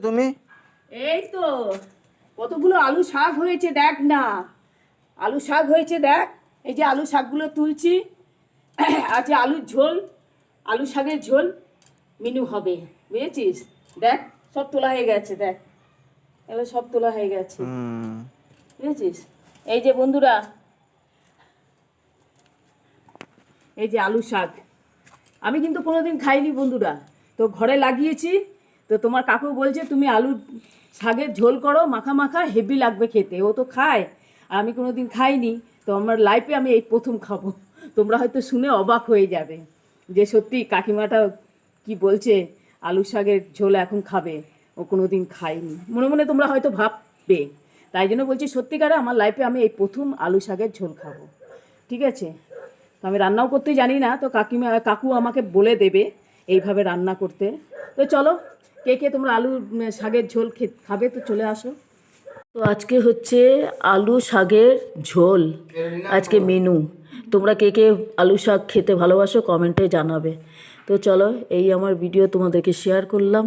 তুমি? এই তো কতগুলো আলু শাক হয়েছে দেখ না, আলু শাক হয়েছে দেখ। এই যে আলু শাকগুলো তুলছি, আছে আলুর ঝোল, আলু শাকের ঝোল মেনু হবে, বুঝেছিস? দেখ সব তোলা হয়ে গেছে, দেখ এগুলো সব তোলা হয়ে গেছে, বুঝেছিস? এই যে বন্ধুরা, এই যে আলু শাক আমি কিন্তু কোনোদিন খাইনি বন্ধুরা, তো ঘরে লাগিয়েছি। তো তোমার কাকু বলছে তুমি আলু শাকের ঝোল করো, মাখা মাখা হেভি লাগবে খেতে। ও তো খায়, আর আমি কোনোদিন খাইনি, তো আমার লাইফে আমি এই প্রথম খাবো। তোমরা হয়তো শুনে অবাক হয়ে যাবে যে সত্যি কাকিমাটা কি বলছে, আলু শাকের ঝোল এখন খাবে, ও কোনোদিন খায়নি। মনে মনে তোমরা হয়তো ভাববে, তাই জন্য বলছি সত্যিকারে আমার লাইফে আমি এই প্রথম আলু শাকের ঝোল খাবো, ঠিক আছে? তো আমি রান্নাও করতে জানি না, তো কাকু আমাকে বলে দেবে এইভাবে রান্না করতে। তো চলো, কে কে তোমরা আলু শাকের ঝোল খাবে তো চলে আসো। তো আজকে হচ্ছে আলু শাকের ঝোল, আজকে মেনু। তোমরা কে কে আলু শাক খেতে ভালোবাসো কমেন্টে জানাবে। তো চলো, এই আমার ভিডিও তোমাদেরকে শেয়ার করলাম।